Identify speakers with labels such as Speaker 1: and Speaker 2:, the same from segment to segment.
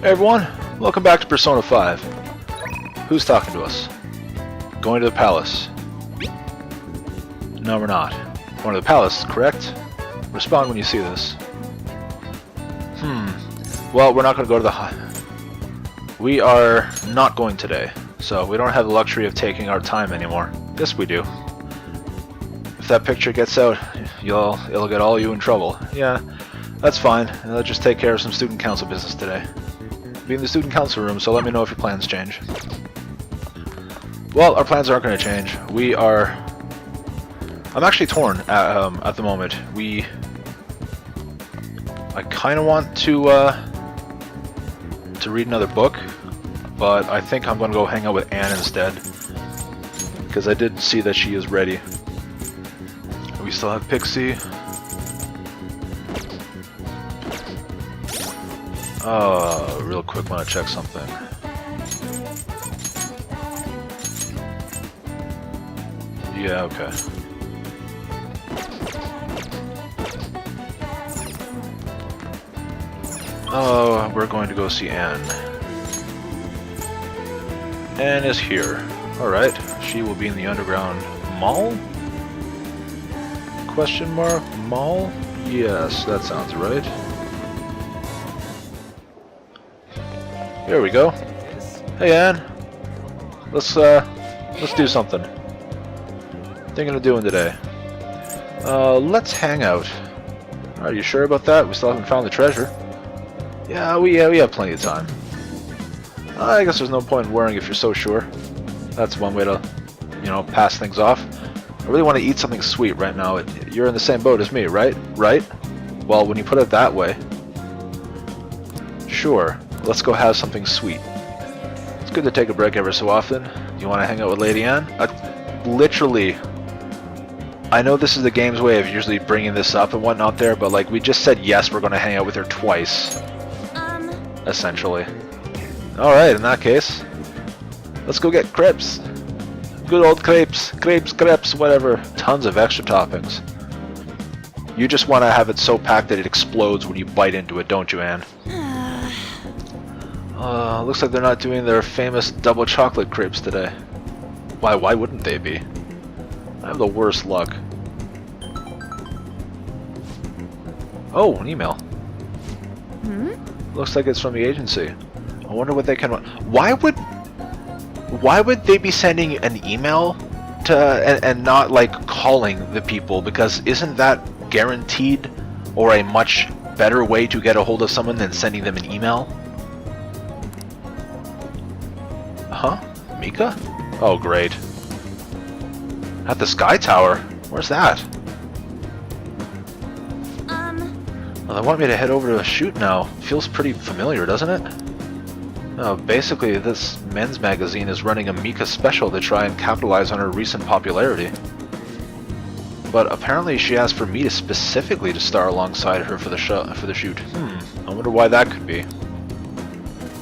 Speaker 1: Hey everyone, welcome back to Persona 5. Who's talking to us? Going to the palace. No, we're not. Going to the palace, correct? Respond when you see this. Well, we're not going to go to the... We are not going today, so we don't have the luxury of taking our time anymore. Yes, we do. If that picture gets out, it'll get all you in trouble. Yeah, that's fine. I'll just take care of some student council business today. Be in the student council room, so let me know if your plans change. Well, our plans aren't going to change. We are... I'm actually torn at the moment. I kind of want to read another book, but I think I'm going to go hang out with Anne instead. Because I did see that she is ready. We still have Pixie. Real quick, want to check something. Yeah, okay. Oh, we're going to go see Anne. Anne is here. Alright, she will be in the underground mall? Question mark? Mall? Yes, that sounds right. Here we go. Hey Anne, let's do something. Thinking of doing today. Let's hang out. Are you sure about that? We still haven't found the treasure. Yeah, we have plenty of time. I guess there's no point in worrying if you're so sure. That's one way to, pass things off. I really want to eat something sweet right now. You're in the same boat as me, right? Right? Well, when you put it that way. Sure. Let's go have something sweet. It's good to take a break every so often. Do you want to hang out with Lady Anne? Literally, I know this is the game's way of usually bringing this up and whatnot there, but like we just said yes, we're going to hang out with her twice. Essentially. Alright, in that case, let's go get crepes. Good old crepes, crepes, whatever. Tons of extra toppings. You just want to have it so packed that it explodes when you bite into it, don't you, Anne? Looks like they're not doing their famous double chocolate crepes today. Why wouldn't they be? I have the worst luck. Oh, an email. Looks like it's from the agency. I wonder what they can... Why would they be sending an email to and not like calling the people? Because isn't that guaranteed or a much better way to get a hold of someone than sending them an email? Huh? Mika? Oh, great. At the Sky Tower? Where's that? Well, they want me to head over to a shoot now. Feels pretty familiar, doesn't it? Basically, this men's magazine is running a Mika special to try and capitalize on her recent popularity. But apparently she asked for me to specifically to star alongside her for the shoot. I wonder why that could be.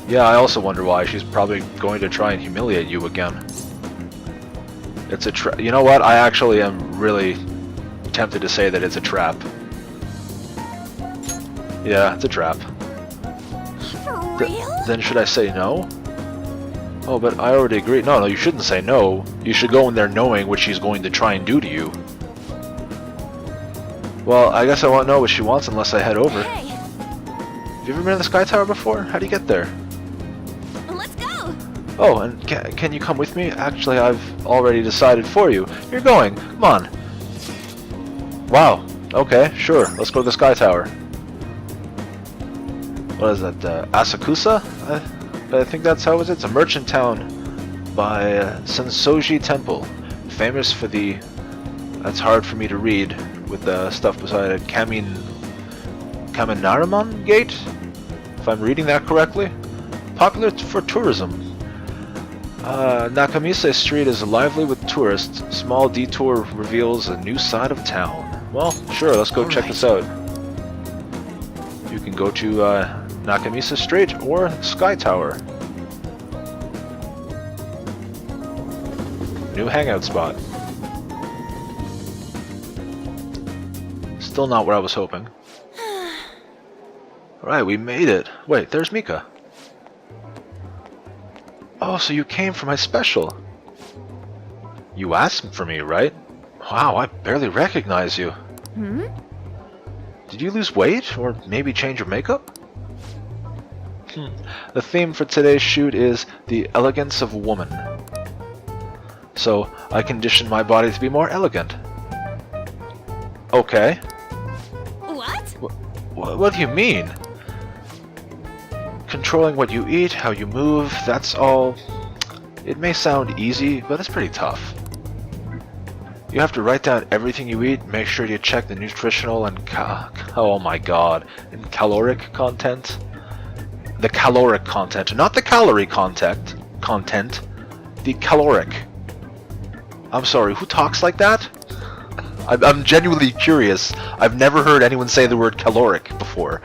Speaker 1: Yeah, I also wonder why. She's probably going to try and humiliate you again. It's a trap. You know what? I actually am really tempted to say that it's a trap. Yeah, it's a trap.
Speaker 2: For real?
Speaker 1: Then should I say no? Oh, but I already agreed. No, you shouldn't say no. You should go in there knowing what she's going to try and do to you. Well, I guess I won't know what she wants unless I head over.
Speaker 2: Hey,
Speaker 1: Have you ever been to the Sky Tower before? How do you get there?
Speaker 2: let's go.
Speaker 1: Oh, and can you come with me? Actually, I've already decided for you. You're going. Come on. Wow. Okay, sure. Let's go to the Sky Tower. What is that? Asakusa? I think that's how it is. It's a merchant town by Sensoji Temple. Famous for the... That's hard for me to read with the stuff beside it. Kaminaraman Gate? If I'm reading that correctly. Popular for tourism. Nakamise Street is lively with tourists. Small detour reveals a new side of town. Well, sure, let's go check this out. You can go to Nakamise Street or Sky Tower. New hangout spot. Still not where I was hoping. Alright, we made it. Wait, there's Mika. Oh, so you came for my special. You asked for me, right? Wow, I barely recognize you.
Speaker 2: Hmm?
Speaker 1: Did you lose weight, or maybe change your makeup? The theme for today's shoot is the elegance of woman. So, I conditioned my body to be more elegant. Okay.
Speaker 2: What?
Speaker 1: What do you mean? Controlling what you eat, how you move, that's all... It may sound easy, but it's pretty tough. You have to write down everything you eat, make sure you check the nutritional and oh my god, and caloric content. The caloric content, not the calorie content, the caloric. I'm sorry, who talks like that? I'm genuinely curious. I've never heard anyone say the word caloric before.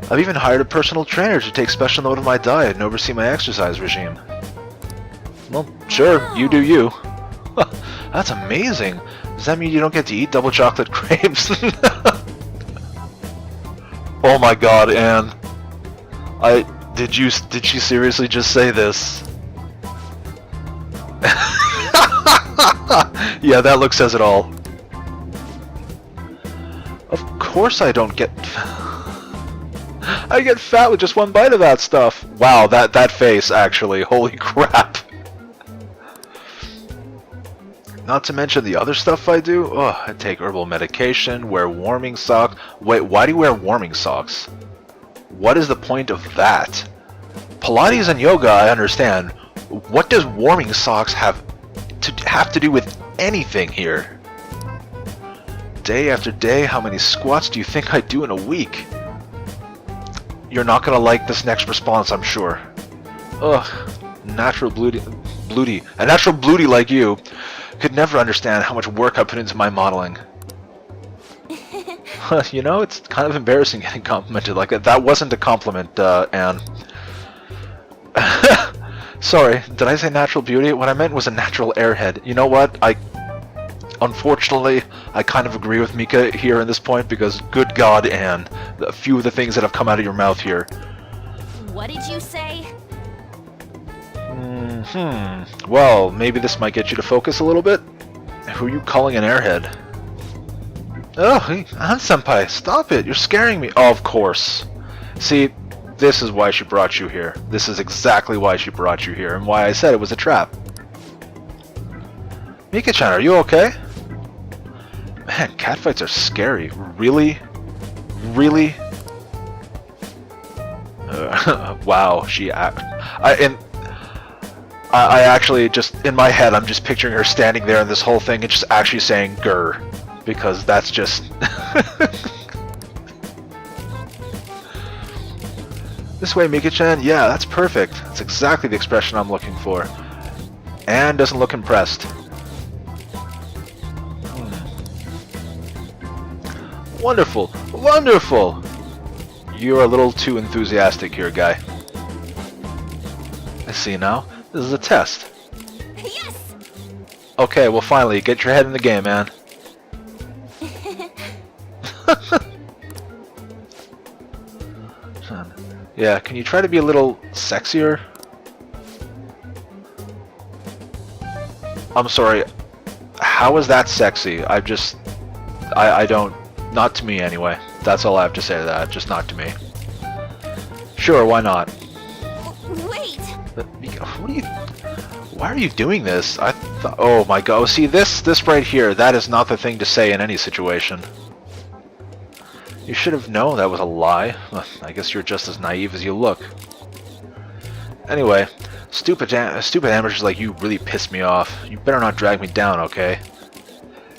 Speaker 1: I've even hired a personal trainer to take special note of my diet and oversee my exercise regime. Well, sure, you do you. That's amazing. Does that mean you don't get to eat double chocolate grapes? Oh my god, Anne. Did she seriously just say this? Yeah, that look says it all. Of course I don't get... I get fat with just one bite of that stuff. Wow, that face, actually. Holy crap. Not to mention the other stuff I do. Oh, I take herbal medication, wear warming socks. Wait, why do you wear warming socks? What is the point of that? Pilates and yoga, I understand. What does warming socks have to do with anything here? Day after day, how many squats do you think I do in a week? You're not gonna like this next response, I'm sure. Ugh, a natural blooty like you could never understand how much work I put into my modeling. You know, it's kind of embarrassing getting complimented like that. That wasn't a compliment, Anne. Sorry, did I say natural beauty? What I meant was a natural airhead. You know what? Unfortunately, I kind of agree with Mika here at this point because, good God, Anne, a few of the things that have come out of your mouth here.
Speaker 2: What did you say?
Speaker 1: Well, maybe this might get you to focus a little bit. Who are you calling an airhead? Oh, hey, Anne-senpai, stop it! You're scaring me! Oh, of course. See, this is why she brought you here. This is exactly why she brought you here, and why I said it was a trap. Mika-chan, are you okay? Man, catfights are scary. Really? Really? Wow, I actually just, in my head, I'm just picturing her standing there in this whole thing and just actually saying grr. Because that's just... This way, Mika-chan? Yeah, that's perfect. That's exactly the expression I'm looking for. Anne doesn't look impressed. Wonderful! Wonderful! You're a little too enthusiastic here, guy. I see now. This is a test.
Speaker 2: Yes!
Speaker 1: Okay, well finally, get your head in the game, man. Yeah, can you try to be a little sexier? I'm sorry, how is that sexy? I don't, not to me anyway. That's all I have to say to that, just not to me. Sure, why not?
Speaker 2: Wait!
Speaker 1: What are you, why are you doing this? Oh my god, see this right here, that is not the thing to say in any situation. You should have known that was a lie. I guess you're just as naive as you look. Anyway, stupid amateurs like you really piss me off. You better not drag me down, okay?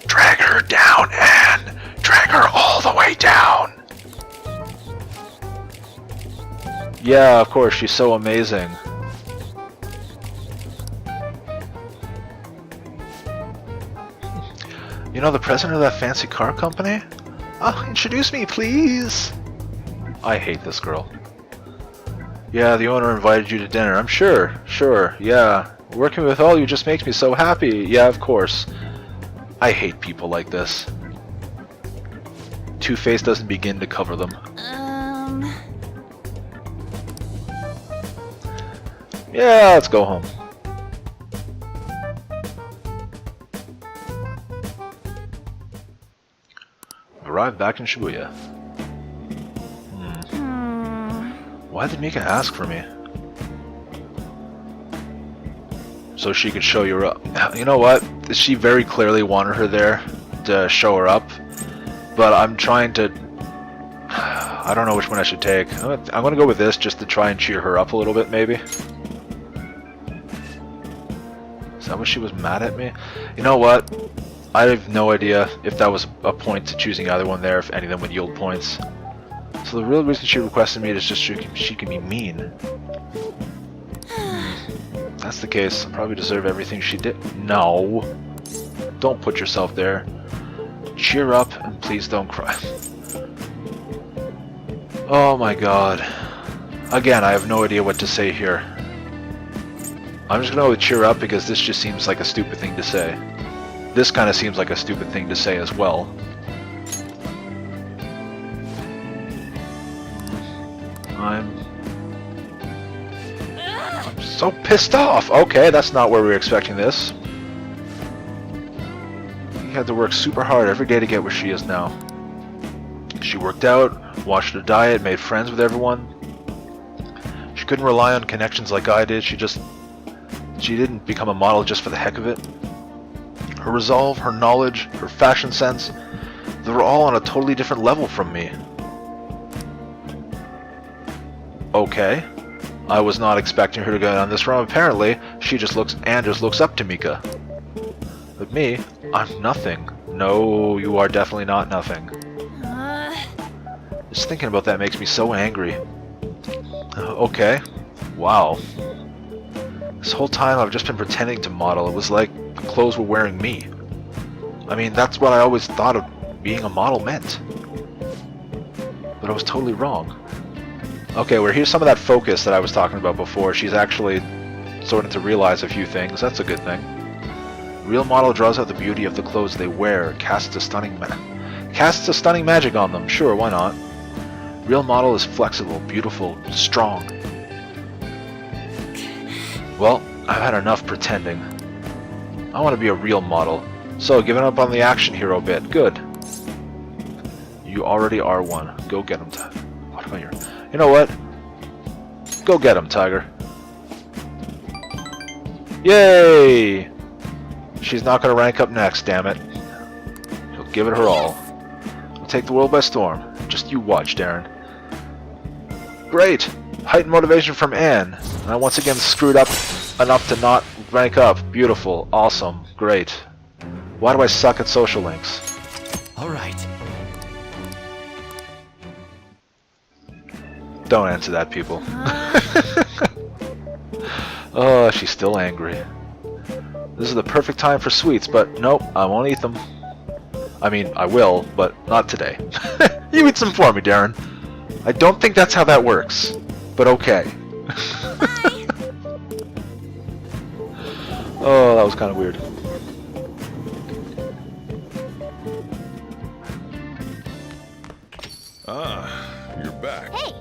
Speaker 1: Drag her down, Anne! Drag her all the way down! Yeah, of course, she's so amazing. You know the president of that fancy car company? Oh, introduce me, please! I hate this girl. Yeah, the owner invited you to dinner. I'm sure, yeah. Working with all you just makes me so happy. Yeah, of course. I hate people like this. Two-Face doesn't begin to cover Yeah, let's go home. Arrived back in Shibuya. Why did Mika ask for me? So she could show you up. You know what? She very clearly wanted her there to show her up. But I'm trying to... I don't know which one I should take. I'm gonna go with this just to try and cheer her up a little bit, maybe. Is that what she was mad at me? You know what? I have no idea if that was a point to choosing either one there, if any of them would yield points. So the real reason she requested me is just she can be mean. That's the case. I probably deserve everything she did. No. Don't put yourself there. Cheer up and please don't cry. Oh my god. Again, I have no idea what to say here. I'm just gonna go with cheer up because this just seems like a stupid thing to say. This kind of seems like a stupid thing to say as well. I'm so pissed off! Okay, that's not where we were expecting this. He had to work super hard every day to get where she is now. She worked out, watched her diet, made friends with everyone. She couldn't rely on connections like I did. She didn't become a model just for the heck of it. Her resolve, her knowledge, her fashion sense, they were all on a totally different level from me. Okay. I was not expecting her to go down this road. Apparently, she just looks up to Mika. But me, I'm nothing. No, you are definitely not nothing. Just thinking about that makes me so angry. Okay. Wow. This whole time I've just been pretending to model. It was like the clothes were wearing me. I mean, that's what I always thought of being a model meant. But I was totally wrong. Okay, well, here's some of that focus that I was talking about before. She's actually starting to realize a few things. That's a good thing. Real model draws out the beauty of the clothes they wear, casts a stunning magic on them. Sure, why not? Real model is flexible, beautiful, strong. Well, I've had enough pretending. I want to be a real model. So, giving up on the action hero bit. Good. You already are one. Go get him. What about your... You know what? Go get him, Tiger. Yay! She's not going to rank up next, damn it. He'll give it her all. We'll take the world by storm. Just you watch, Darren. Great! Heightened motivation from Anne. And I once again screwed up enough to not rank up. Beautiful. Awesome. Great. Why do I suck at social links?
Speaker 3: Alright.
Speaker 1: Don't answer that, people. Oh, she's still angry. This is the perfect time for sweets, but nope, I won't eat them. I mean, I will, but not today. You eat some for me, Darren. I don't think that's how that works, but okay. Oh, that was kind of weird.
Speaker 4: Ah, you're back.
Speaker 2: Hey,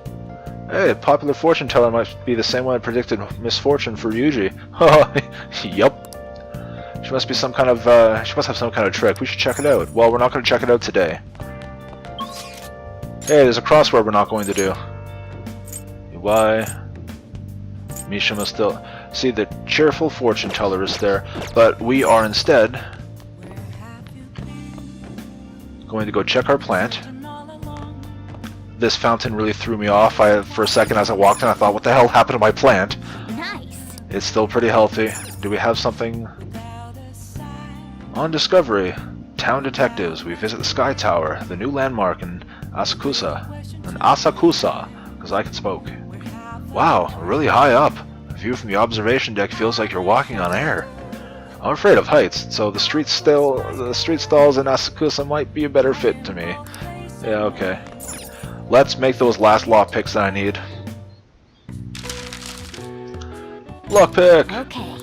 Speaker 1: Hey, popular fortune teller might be the same one that predicted misfortune for Yuji. Oh, yup. She must be some kind of, she must have some kind of trick. We should check it out. Well, we're not going to check it out today. Hey, there's a crossword we're not going to do. Why? Misha must still... See, the cheerful fortune teller is there, but we are instead going to go check our plant. This fountain really threw me off. For a second as I walked in, I thought, what the hell happened to my plant?
Speaker 2: nice.
Speaker 1: It's still pretty healthy. Do we have something? On Discovery, Town Detectives, we visit the Sky Tower, the new landmark in Asakusa. Because I can spoke. Wow, really high up. A view from the observation deck feels like you're walking on air. I'm afraid of heights, so the street stalls in Asakusa might be a better fit to me. Yeah, okay. Let's make those last lockpicks that I need. Lockpick!
Speaker 2: Okay.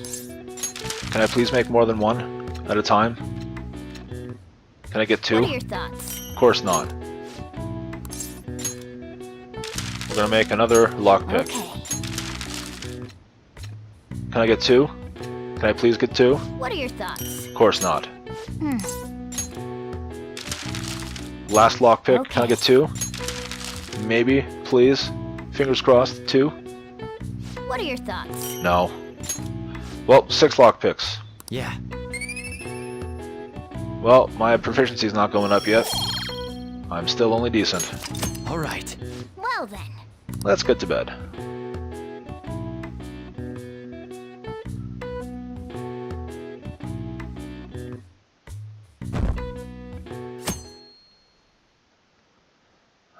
Speaker 1: Can I please make more than one at a time? Can I get two?
Speaker 2: What are your thoughts?
Speaker 1: Of course not. We're gonna make another lockpick.
Speaker 2: Okay.
Speaker 1: Can I get 2? Can I please get 2?
Speaker 2: What are your thoughts?
Speaker 1: Of course not.
Speaker 2: Hmm.
Speaker 1: Last lockpick.
Speaker 2: Okay.
Speaker 1: Can I get 2? Maybe, please. Fingers crossed. 2?
Speaker 2: What are your thoughts?
Speaker 1: No. Well, 6 lockpicks.
Speaker 3: Yeah.
Speaker 1: Well, my proficiency is not going up yet. I'm still only decent.
Speaker 3: All right.
Speaker 2: Well then.
Speaker 1: Let's get to bed.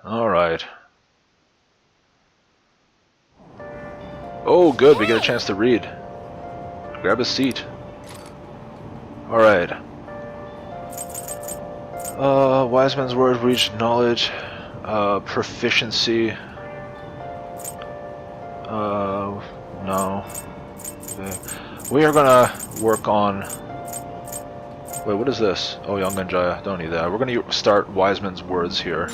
Speaker 1: Alright. Oh, good, we get a chance to read. Grab a seat. Alright. Wise man's word, reach knowledge, proficiency. No. Okay. We are gonna work on. Wait, what is this? Oh, Yonganjaya. Don't need that. We're gonna start Wise Man's Words here.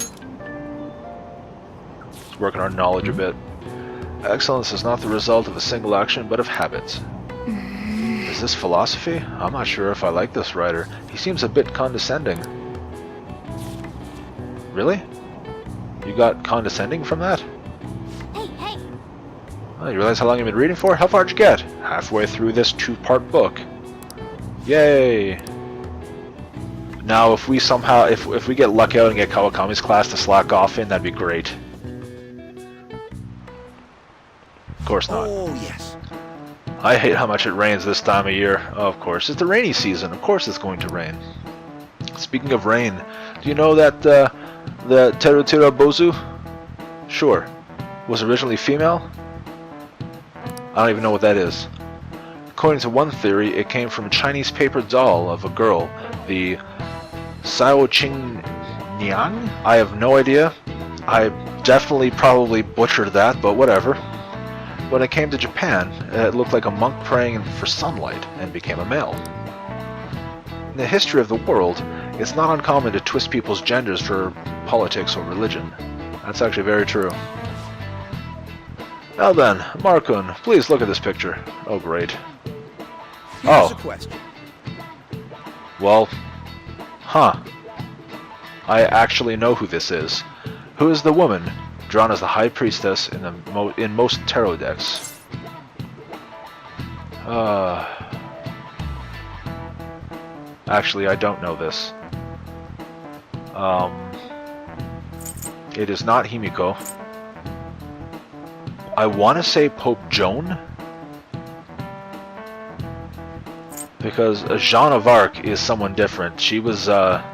Speaker 1: Let's work on our knowledge a bit. Excellence is not the result of a single action, but of habits. Is this philosophy? I'm not sure if I like this writer. He seems a bit condescending. Really? You got condescending from that?
Speaker 2: Hey, hey.
Speaker 1: Oh, you realize how long you've been reading for? How far did you get? Halfway through this 2-part book. Yay! Now, if we somehow, if we get lucky out and get Kawakami's class to slack off in, that'd be great. Of course not.
Speaker 3: Oh, yes.
Speaker 1: I hate how much it rains this time of year. Oh, of course, it's the rainy season. Of course it's going to rain. Speaking of rain, do you know that the Terutira Bozu? Sure. Was originally female? I don't even know what that is. According to one theory, it came from a Chinese paper doll of a girl, the Sao Qing Niang? I have no idea. I definitely probably butchered that, but whatever. When it came to Japan, it looked like a monk praying for sunlight and became a male. In the history of the world, it's not uncommon to twist people's genders for politics or religion. That's actually very true. Now then, Markun, please look at this picture. Oh, great.
Speaker 3: Here's a question.
Speaker 1: Well, huh. I actually know who this is. Who is the woman drawn as the High Priestess in most tarot decks? Actually, I don't know this. It is not Himiko. I want to say Pope Joan, because Jeanne of Arc is someone different. She was, if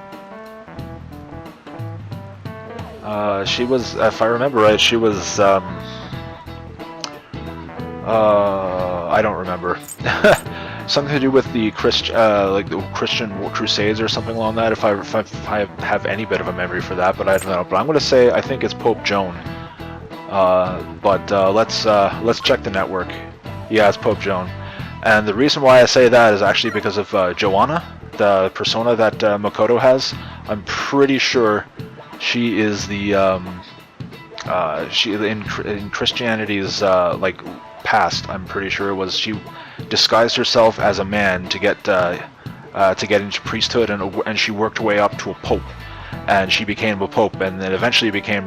Speaker 1: I remember right, she was, I don't remember. Something to do with the like the Christian Crusades or something along that. If I have any bit of a memory for that, but I don't know. But I'm gonna say I think it's Pope Joan. Let's check the network. Yeah, it's Pope Joan. And the reason why I say that is actually because of Joanna, the persona that Makoto has. I'm pretty sure she is the she in Christianity's like past. I'm pretty sure it was she disguised herself as a man to get into priesthood, and she worked her way up to a pope. And she became a pope, and then eventually it became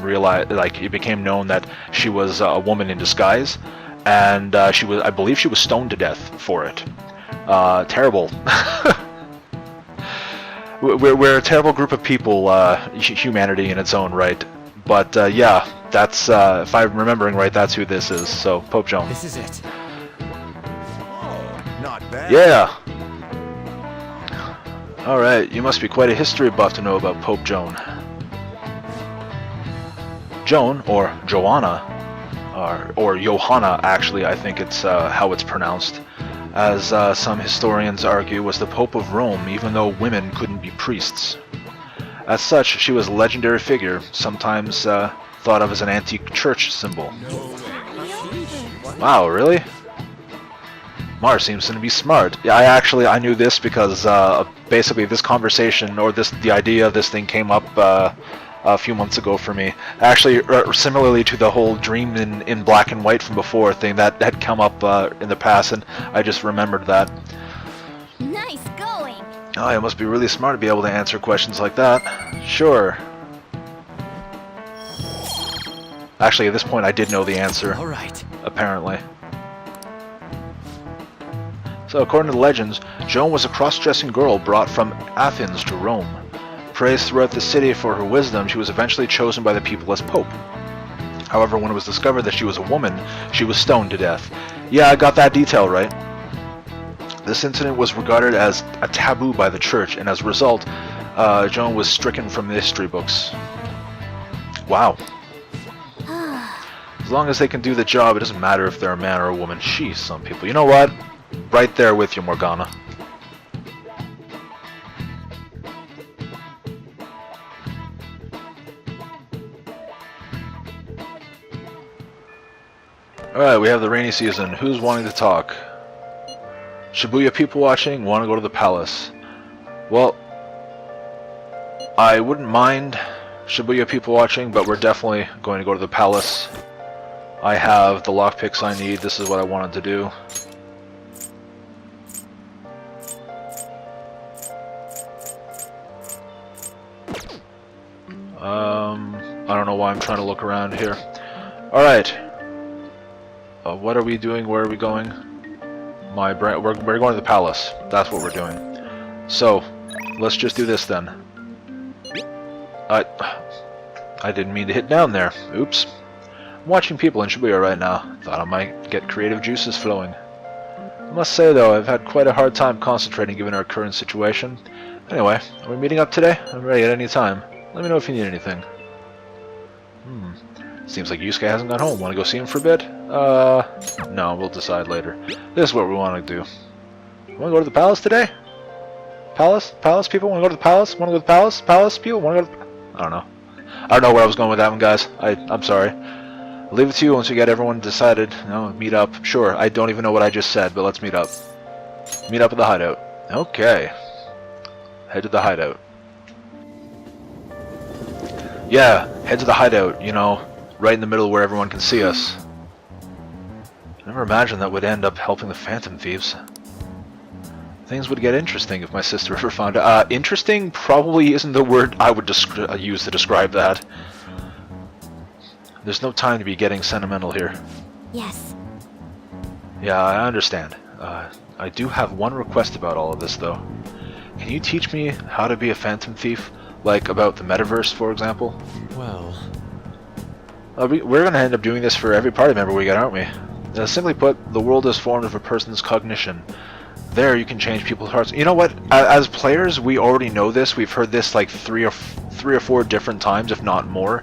Speaker 1: known that she was a woman in disguise, and I believe she was stoned to death for it. Terrible. We're a terrible group of people, humanity in its own right. But yeah, that's if I'm remembering right, that's who this is. So Pope Joan.
Speaker 3: This is it. Oh, not bad.
Speaker 1: Yeah. Alright, you must be quite a history buff to know about Pope Joan. Joan, or Joanna, or Johanna actually, I think it's how it's pronounced, as some historians argue, was the Pope of Rome, even though women couldn't be priests. As such, she was a legendary figure, sometimes thought of as an antique church symbol. Wow, really? Mars seems to be smart. Yeah, I knew this because basically this conversation, or the idea of this thing came up a few months ago for me. Actually, similarly to the whole dream in black and white from before thing that had come up in the past, and I just remembered that.
Speaker 2: Nice going.
Speaker 1: Oh, it must be really smart to be able to answer questions like that. Sure. Actually, at this point, I did know the answer.
Speaker 3: All right.
Speaker 1: Apparently. So, according to the legends, Joan was a cross-dressing girl brought from Athens to Rome. Praised throughout the city for her wisdom, she was eventually chosen by the people as pope. However, when it was discovered that she was a woman, she was stoned to death. Yeah, I got that detail right. This incident was regarded as a taboo by the church, and as a result, Joan was stricken from the history books. Wow. As long as they can do the job, it doesn't matter if they're a man or a woman. Sheesh, some people. You know what? Right there with you, Morgana. Alright, we have the rainy season. Who's wanting to talk? Shibuya people watching want to go to the palace. Well, I wouldn't mind Shibuya people watching, but we're definitely going to go to the palace. I have the lockpicks I need. This is what I wanted to do. I don't know why I'm trying to look around here. Alright. What are we doing? Where are we going? We're going to the palace. That's what we're doing. So, let's just do this then. I didn't mean to hit down there. Oops. I'm watching people in Shibuya right now. Thought I might get creative juices flowing. I must say though, I've had quite a hard time concentrating given our current situation. Anyway, are we meeting up today? I'm ready at any time. Let me know if you need anything. Seems like Yusuke hasn't got home. Want to go see him for a bit? No, we'll decide later. This is what we want to do. Want to go to the palace today? Palace? Palace people? Want to go to the palace? Want to go to the palace? Palace people? Want to go to the... I don't know. I don't know where I was going with that one, guys. I'm sorry. I'll leave it to you once you get everyone decided. Meet up. Sure, I don't even know what I just said, but let's meet up. Meet up at the hideout. Okay. Head to the hideout. Yeah, head to the hideout, you know, right in the middle where everyone can see us. Never imagined that would end up helping the Phantom Thieves. Things would get interesting if my sister ever found out. Interesting probably isn't the word I would use to describe that. There's no time to be getting sentimental here.
Speaker 2: Yes.
Speaker 1: Yeah, I understand. I do have one request about all of this, though. Can you teach me how to be a Phantom Thief? Like about the metaverse, for example?
Speaker 3: Well...
Speaker 1: we're going to end up doing this for every party member we get, aren't we? Simply put, the world is formed of a person's cognition. There you can change people's hearts. You know what? As players, we already know this. We've heard this like three or four different times, if not more.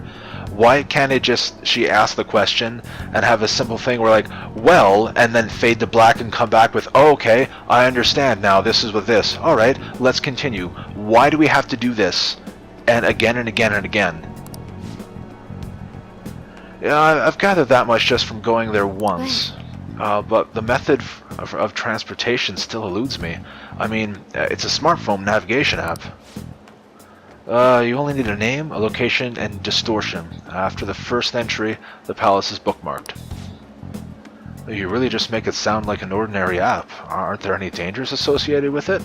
Speaker 1: Why can't it just, she ask the question and have a simple thing where like, well, and then fade to black and come back with, oh, okay, I understand now, this is with this. Alright, let's continue. Why do we have to do this? And again and again and again. Yeah, I've gathered that much just from going there once. But the method of transportation still eludes me. I mean, it's a smartphone navigation app. You only need a name, a location, and distortion. After the first entry, the palace is bookmarked. You really just make it sound like an ordinary app. Aren't there any dangers associated with it?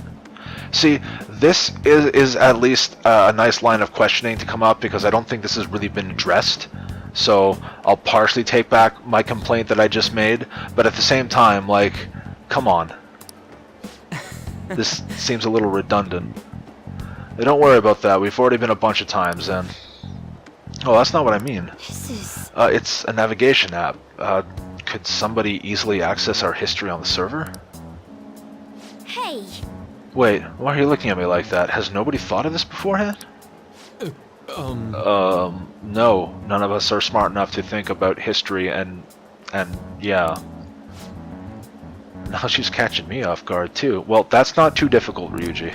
Speaker 1: See, this is at least a nice line of questioning to come up because I don't think this has really been addressed. So I'll partially take back my complaint that I just made, but at the same time, like, come on. This seems a little redundant. Don't worry about that. We've already been a bunch of times, and... Oh, that's not what I mean.
Speaker 2: This is...
Speaker 1: It's a navigation app. Could somebody easily access our history on the server?
Speaker 2: Hey!
Speaker 1: Wait, why are you looking at me like that? Has nobody thought of this beforehand? No. None of us are smart enough to think about history and yeah. Now she's catching me off guard too. Well, that's not too difficult, Ryuji.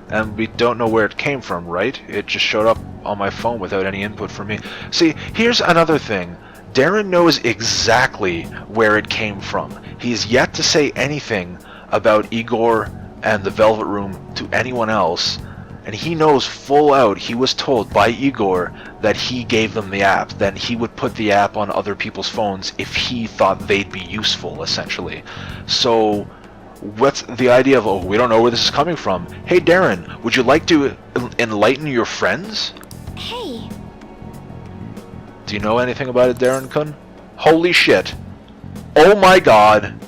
Speaker 1: And we don't know where it came from, right? It just showed up on my phone without any input from me. See, here's another thing. Darren knows exactly where it came from. He's yet to say anything about Igor and the Velvet Room to anyone else. and he knows full out he was told by Igor that he gave them the app, then he would put the app on other people's phones if he thought they'd be useful, essentially. So what's the idea of, oh, we don't know where this is coming from? Hey Darren, would you like to enlighten your friends?
Speaker 2: Hey.
Speaker 1: Do you know anything about it, Darren-kun? Holy shit. Oh my god.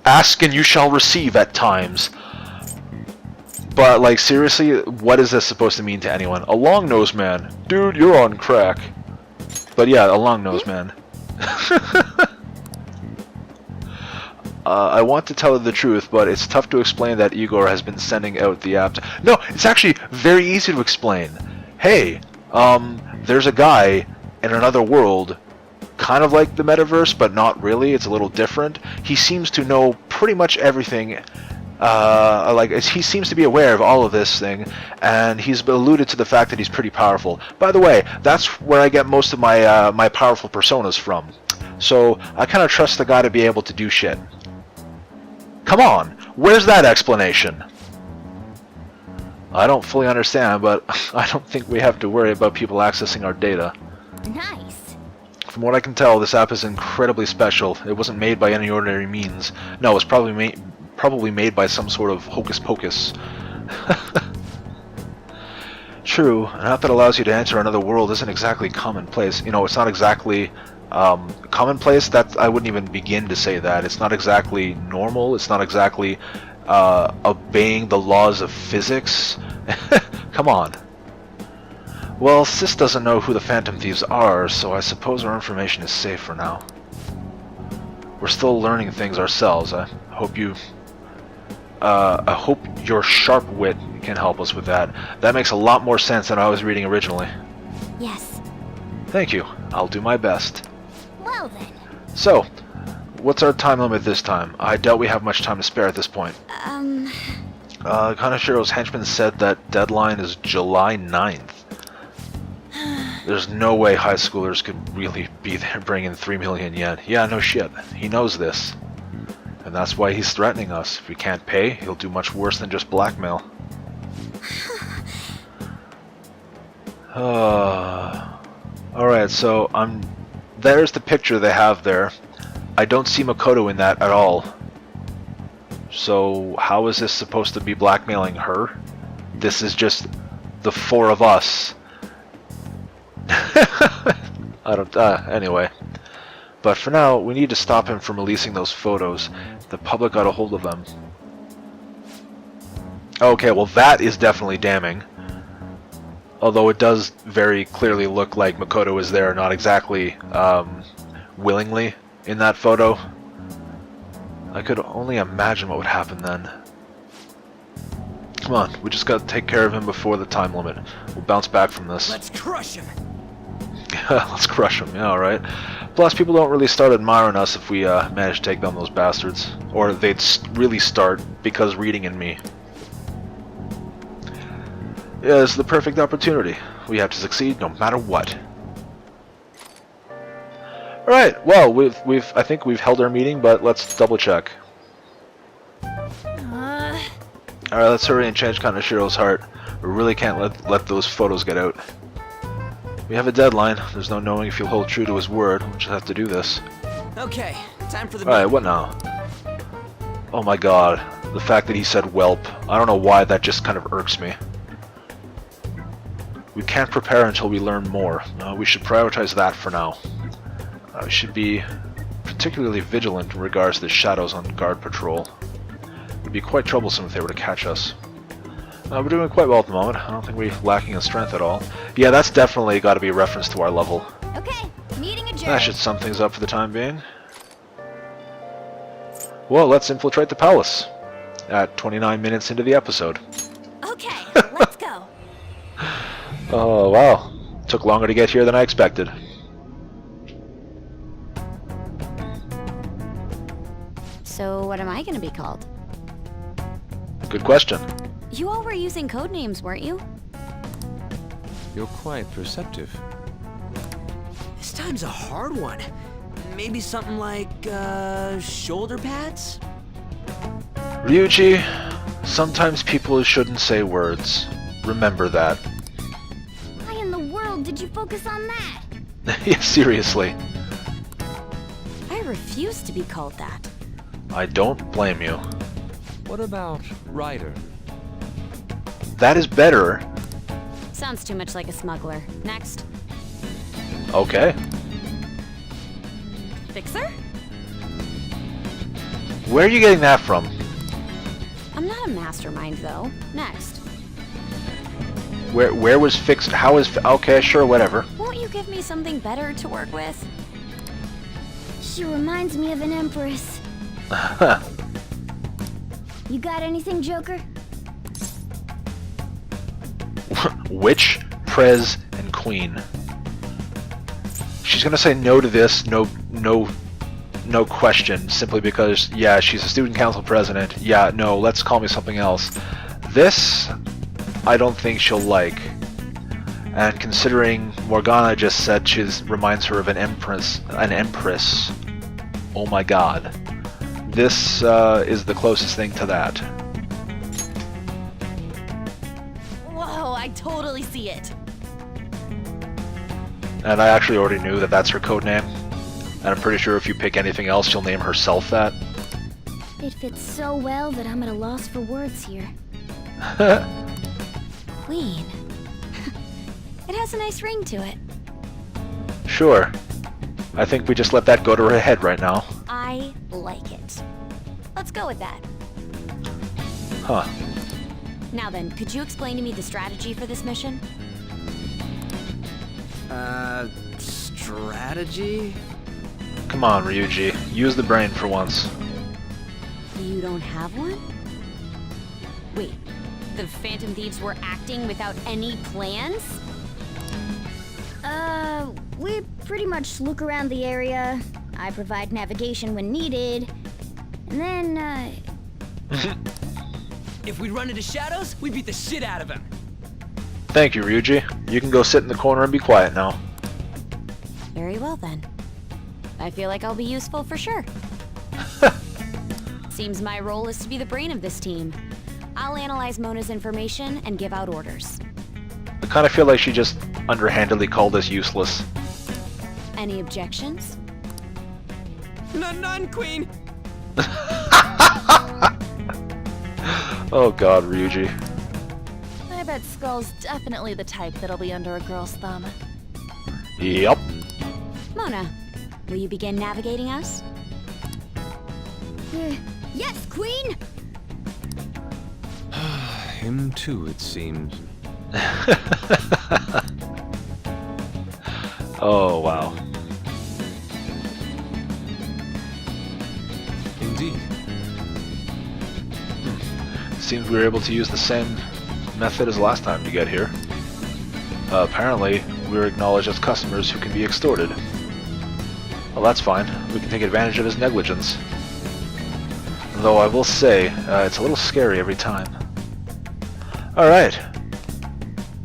Speaker 1: Ask and you shall receive at times. But, like, seriously, what is this supposed to mean to anyone? A long-nosed man. Dude, you're on crack. But yeah, a long-nosed man. I want to tell her the truth, but it's tough to explain that Igor has been sending out the app. No, it's actually very easy to explain. Hey, there's a guy in another world, kind of like the metaverse, but not really. It's a little different. He seems to know pretty much everything. He seems to be aware of all of this thing, and he's alluded to the fact that he's pretty powerful. By the way, that's where I get most of my my powerful personas from. So I kind of trust the guy to be able to do shit. Come on, where's that explanation? I don't fully understand, but I don't think we have to worry about people accessing our data.
Speaker 2: Nice.
Speaker 1: From what I can tell, this app is incredibly special. It wasn't made by any ordinary means. No, it was probably made by some sort of hocus pocus. True, an app that allows you to enter another world isn't exactly commonplace. You know, it's not exactly commonplace. That I wouldn't even begin to say that. It's not exactly normal. It's not exactly obeying the laws of physics. Come on. Well, Sis doesn't know who the Phantom Thieves are, so I suppose our information is safe for now. We're still learning things ourselves. I hope your sharp wit can help us with that. That makes a lot more sense than I was reading originally.
Speaker 2: Yes.
Speaker 1: Thank you. I'll do my best.
Speaker 2: Well then.
Speaker 1: So, what's our time limit this time? I doubt we have much time to spare at this point. Kanashiro's henchman said that deadline is July 9th. There's no way high schoolers could really be there bringing 3 million yen. Yeah, no shit. He knows this. And that's why he's threatening us. If we can't pay, he'll do much worse than just blackmail. Alright, so there's the picture they have there. I don't see Makoto in that at all. So how is this supposed to be blackmailing her? This is just the four of us. Anyway. But for now, we need to stop him from releasing those photos. The public got a hold of them. Okay, well that is definitely damning. Although it does very clearly look like Makoto is there, not exactly willingly in that photo. I could only imagine what would happen then. Come on, we just gotta take care of him before the time limit. We'll bounce back from this.
Speaker 3: Let's crush him.
Speaker 1: Let's crush him, yeah, alright. Plus, people don't really start admiring us if we manage to take down those bastards. Or they'd really start because reading in me. Yeah, it's the perfect opportunity. We have to succeed no matter what. Alright, well, I think we've held our meeting, but let's double check. Alright, let's hurry and change Kanashiro's heart. We really can't let those photos get out. We have a deadline. There's no knowing if he'll hold true to his word. We'll just have to do this.
Speaker 3: Okay, time for the
Speaker 1: Alright, what now? Oh my god. The fact that he said whelp. I don't know why, that just kind of irks me. We can't prepare until we learn more. We should prioritize that for now. We should be particularly vigilant in regards to the shadows on guard patrol. It would be quite troublesome if they were to catch us. We're doing quite well at the moment. I don't think we're lacking in strength at all. Yeah, that's definitely got to be a reference to our level.
Speaker 2: Okay, meeting adjourned.
Speaker 1: That should sum things up for the time being. Well, let's infiltrate the palace. At 29 minutes into the episode.
Speaker 2: Okay, let's go.
Speaker 1: Oh, wow. Took longer to get here than I expected.
Speaker 2: So, what am I gonna be called?
Speaker 1: Good question.
Speaker 2: You all were using code names, weren't you?
Speaker 5: You're quite perceptive.
Speaker 3: This time's a hard one. Maybe something like, shoulder pads?
Speaker 1: Ryuichi, Sometimes people shouldn't say words. Remember that.
Speaker 2: Why in the world did you focus on that?
Speaker 1: Yeah, seriously.
Speaker 2: I refuse to be called that.
Speaker 1: I don't blame you.
Speaker 5: What about Ryder?
Speaker 1: That is better.
Speaker 2: Sounds too much like a smuggler. Next.
Speaker 1: Okay.
Speaker 2: Fixer?
Speaker 1: Where are you getting that from?
Speaker 2: I'm not a mastermind, though. Next.
Speaker 1: Where was fixed? How is... Okay, sure, whatever.
Speaker 2: Won't you give me something better to work with? She reminds me of an empress. You got anything, Joker?
Speaker 1: Witch, Prez, and Queen. She's gonna say no to this, no question, simply because, yeah, she's a student council president. Yeah, no, let's call me something else. This, I don't think she'll like. And considering Morgana just said she reminds her of an empress. Oh my god. This is the closest thing to that.
Speaker 2: Whoa, I totally see it.
Speaker 1: And I actually already knew that that's her code name. And I'm pretty sure if you pick anything else, she'll name herself that.
Speaker 2: It fits so well that I'm at a loss for words here. Queen. It has a nice ring to it.
Speaker 1: Sure. I think we just let that go to her head right now.
Speaker 2: I like it. Let's go with that.
Speaker 1: Huh.
Speaker 2: Now then, could you explain to me the strategy for this mission?
Speaker 3: Strategy?
Speaker 1: Come on, Ryuji. Use the brain for once.
Speaker 2: You don't have one? Wait, the Phantom Thieves were acting without any plans? We pretty much look around the area. I provide navigation when needed. And then,
Speaker 3: If we run into Shadows, we beat the shit out of him.
Speaker 1: Thank you, Ryuji. You can go sit in the corner and be quiet now.
Speaker 2: Very well then. I feel like I'll be useful for sure. Seems my role is to be the brain of this team. I'll analyze Mona's information and give out orders.
Speaker 1: I kind of feel like she just underhandedly called us useless.
Speaker 2: Any objections?
Speaker 3: None, Queen.
Speaker 1: Oh god, Ryuji.
Speaker 6: I bet Skull's definitely the type that'll be under a girl's thumb.
Speaker 1: Yep.
Speaker 2: Mona, will you begin navigating us? Yes, Queen!
Speaker 5: Him too, it seems.
Speaker 1: Oh, wow.
Speaker 5: Indeed.
Speaker 1: Seems we were able to use the same method as last time to get here. Apparently, we're acknowledged as customers who can be extorted. Well, that's fine. We can take advantage of his negligence. Though I will say, it's a little scary every time. Alright.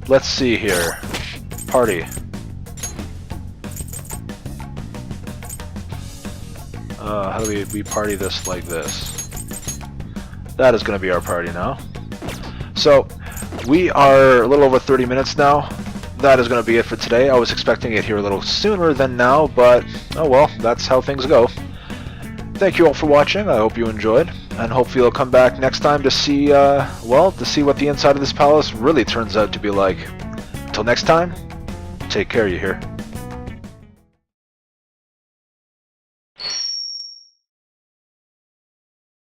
Speaker 1: Let's see here. Party. How do we party this like this? That is going to be our party now. So, we are a little over 30 minutes now. That is going to be it for today. I was expecting it here a little sooner than now, but oh well, that's how things go. Thank you all for watching. I hope you enjoyed, and hopefully you'll come back next time to see, well, to see what the inside of this palace really turns out to be like. Till next time, take care, you hear?